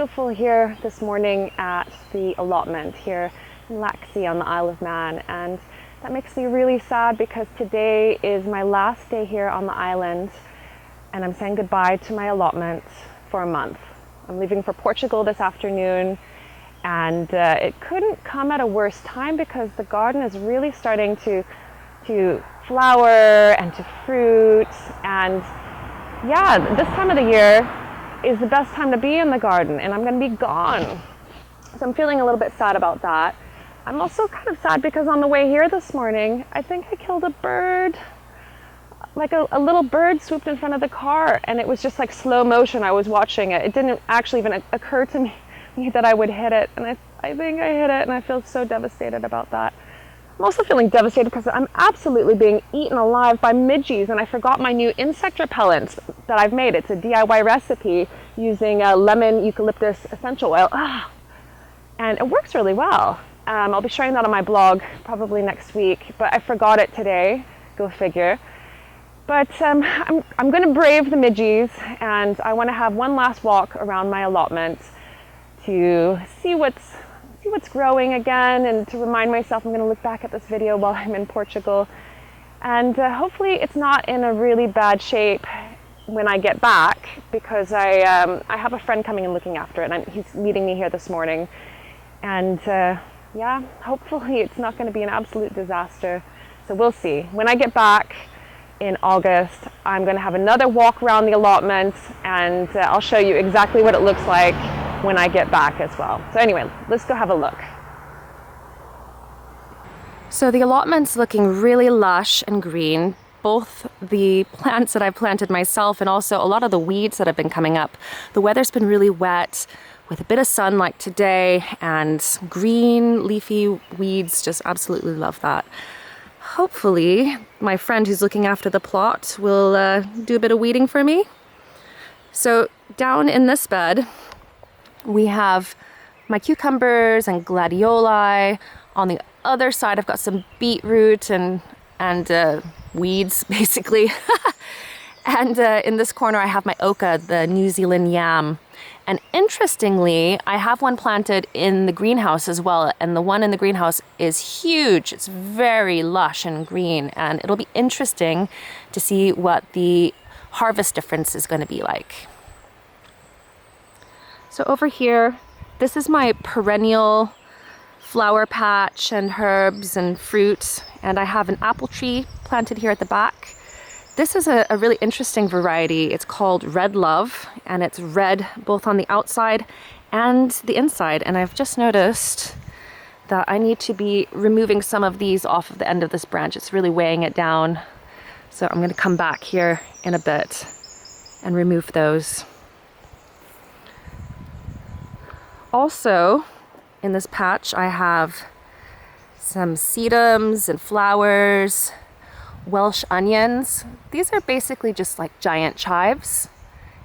beautiful here this morning at the Allotment here in Laxey on the Isle of Man, and that makes me really sad because today is my last day here on the island and I'm saying goodbye to my allotment for a month. I'm leaving for Portugal this afternoon, and it couldn't come at a worse time because the garden is really starting to flower and to fruit, and yeah, this time of the year is the best time to be in the garden, and I'm going to be gone. So I'm feeling a little bit sad about that. I'm also kind of sad because on the way here this morning, I think I killed a bird. Like a little bird swooped in front of the car, and it was just like slow motion. I was watching it. It didn't actually even occur to me that I would hit it, and I think I hit it, and I feel so devastated about that. I'm also feeling devastated because I'm absolutely being eaten alive by midges, and I forgot my new insect repellent that I've made. It's a DIY recipe using lemon eucalyptus essential oil. And it works really well. I'll be sharing that on my blog probably next week, but I forgot it today. Go figure. But I'm going to brave the midges, and I want to have one last walk around my allotment to see what's growing again, and to remind myself I'm going to look back at this video while I'm in Portugal, and hopefully it's not in a really bad shape when I get back, because I have a friend coming and looking after it, and he's meeting me here this morning, and yeah, hopefully it's not going to be an absolute disaster. So we'll see. When I get back in August, I'm going to have another walk around the allotment, and I'll show you exactly what it looks like when I get back as well. So anyway, let's go have a look. So the allotment's looking really lush and green. Both the plants that I've planted myself and also a lot of the weeds that have been coming up. The weather's been really wet with a bit of sun like today, and green leafy weeds, just absolutely love that. Hopefully my friend who's looking after the plot will do a bit of weeding for me. So down in this bed we have my cucumbers and gladioli. On the other side I've got some beetroot and weeds basically. And in this corner I have my oca, the New Zealand yam. And interestingly, I have one planted in the greenhouse as well, and the one in the greenhouse is huge. It's very lush and green, and it'll be interesting to see what the harvest difference is going to be like. So over here, this is my perennial flower patch and herbs and fruit, and I have an apple tree planted here at the back. This is a really interesting variety. It's called Red Love, and it's red both on the outside and the inside. And I've just noticed that I need to be removing some of these off of the end of this branch. It's really weighing it down. So I'm going to come back here in a bit and remove those. Also, in this patch, I have some sedums and flowers, Welsh onions. These are basically just like giant chives,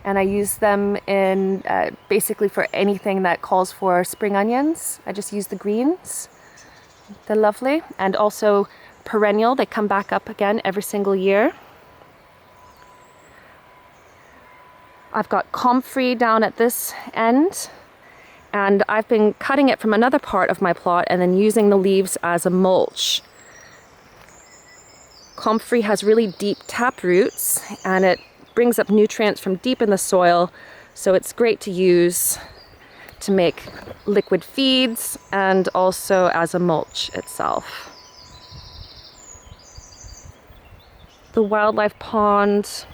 and I use them in basically for anything that calls for spring onions. I just use the greens. They're lovely, and also perennial. They come back up again every single year. I've got comfrey down at this end, and I've been cutting it from another part of my plot and then using the leaves as a mulch. Comfrey has really deep tap roots, and it brings up nutrients from deep in the soil, so it's great to use to make liquid feeds and also as a mulch itself. The wildlife pond,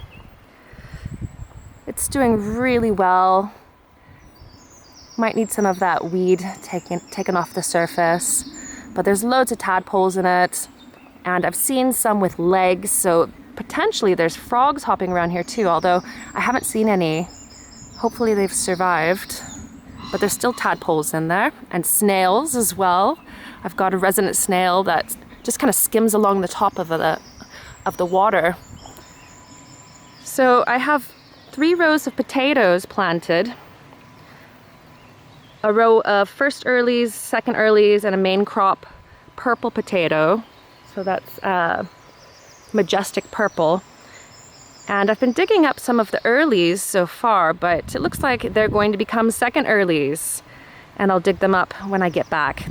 it's doing really well. Might need some of that weed taken off the surface, but there's loads of tadpoles in it. And I've seen some with legs, so potentially there's frogs hopping around here too, although I haven't seen any. Hopefully they've survived, but there's still tadpoles in there, and snails as well. I've got a resident snail that just kind of skims along the top of the water. So I have 3 rows of potatoes planted. A row of first earlies, second earlies, and a main crop purple potato. So that's majestic purple. And I've been digging up some of the earlies so far, but it looks like they're going to become second earlies. And I'll dig them up when I get back.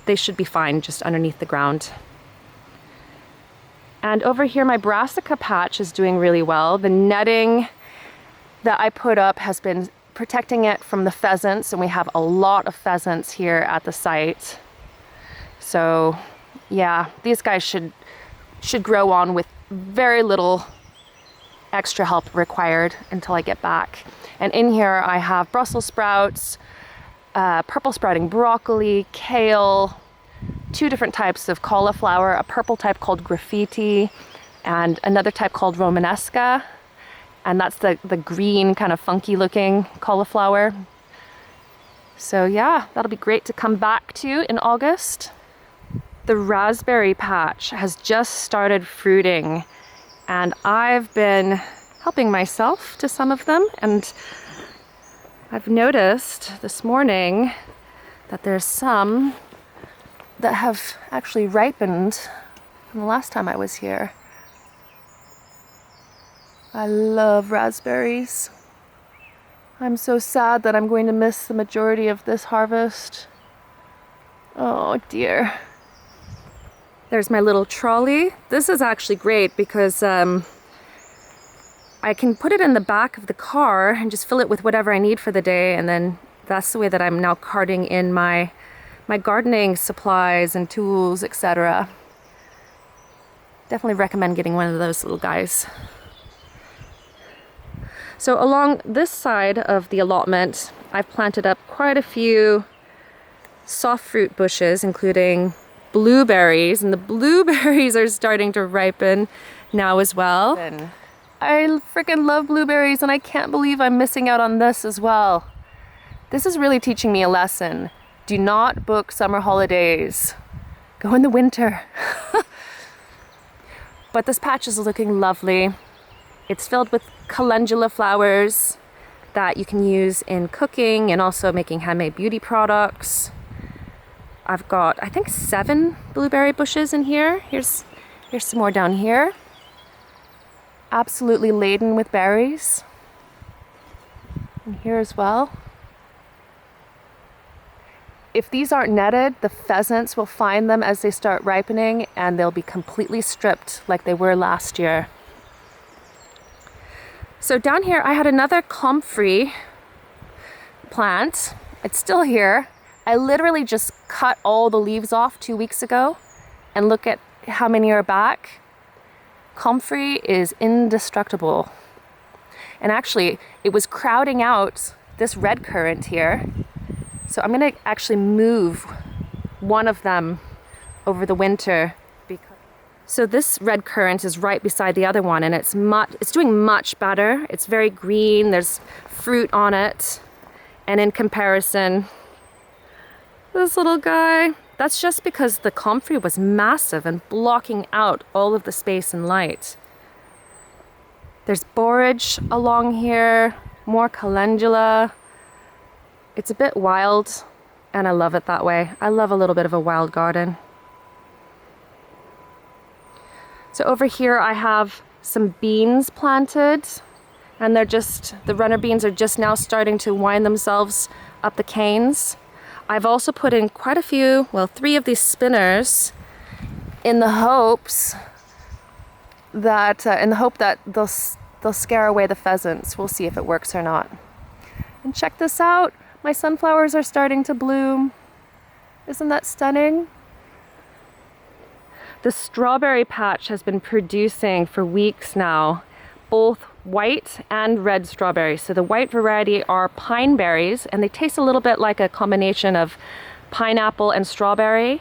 They should be fine just underneath the ground. And over here, my Brassica patch is doing really well. The netting that I put up has been protecting it from the pheasants, and we have a lot of pheasants here at the site. So yeah, these guys should grow on with very little extra help required until I get back. And in here I have Brussels sprouts, purple sprouting broccoli, kale, 2 different types of cauliflower, a purple type called graffiti and another type called romanesca. And that's the green kind of funky looking cauliflower. So yeah, that'll be great to come back to in August. The raspberry patch has just started fruiting, and I've been helping myself to some of them, and I've noticed this morning that there's some that have actually ripened from the last time I was here. I love raspberries. I'm so sad that I'm going to miss the majority of this harvest. Oh dear. There's my little trolley. This is actually great because I can put it in the back of the car and just fill it with whatever I need for the day, and then that's the way that I'm now carting in my gardening supplies and tools, etc. Definitely recommend getting one of those little guys. So along this side of the allotment, I've planted up quite a few soft fruit bushes, including blueberries, and the blueberries are starting to ripen now as well. I freaking love blueberries, and I can't believe I'm missing out on this as well. This is really teaching me a lesson. Do not book summer holidays. Go in the winter. But this patch is looking lovely. It's filled with calendula flowers that you can use in cooking and also making handmade beauty products. I've got, I think, 7 blueberry bushes in here. Here's some more down here. Absolutely laden with berries. And here as well. If these aren't netted, the pheasants will find them as they start ripening, and they'll be completely stripped like they were last year. So down here I had another comfrey plant. It's still here. I literally just cut all the leaves off 2 weeks ago, and look at how many are back. Comfrey is indestructible. And actually it was crowding out this red currant here. So I'm gonna actually move one of them over the winter. So this red currant is right beside the other one, and it's doing much better. It's very green, there's fruit on it. And in comparison, this little guy, that's just because the comfrey was massive and blocking out all of the space and light. There's borage along here, more calendula. It's a bit wild, and I love it that way. I love a little bit of a wild garden. So over here I have some beans planted, and the runner beans are just now starting to wind themselves up the canes. I've also put in quite a few, well, 3 of these spinners in the hopes that they'll scare away the pheasants. We'll see if it works or not. And check this out, my sunflowers are starting to bloom. Isn't that stunning? The strawberry patch has been producing for weeks now, both white and red strawberries. So the white variety are pine berries, and they taste a little bit like a combination of pineapple and strawberry.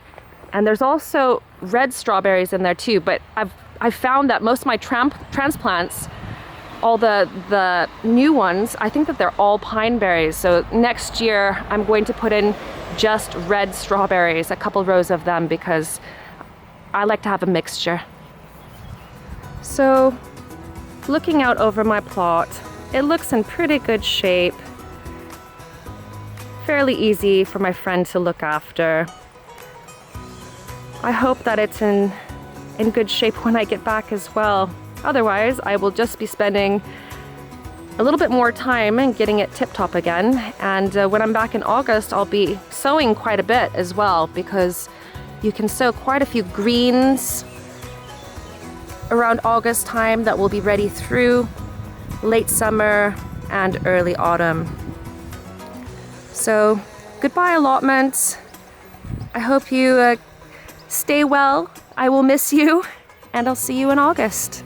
And there's also red strawberries in there too, but I've found that most of my transplants, all the new ones, I think that they're all pine berries. So next year I'm going to put in just red strawberries, a couple rows of them, because I like to have a mixture. So looking out over my plot, it looks in pretty good shape. Fairly easy for my friend to look after. I hope that it's in good shape when I get back as well. Otherwise, I will just be spending a little bit more time and getting it tip-top again. And when I'm back in August, I'll be sowing quite a bit as well, because you can sow quite a few greens around August time that will be ready through late summer and early autumn. So goodbye, allotments. I hope you stay well. I will miss you, and I'll see you in August.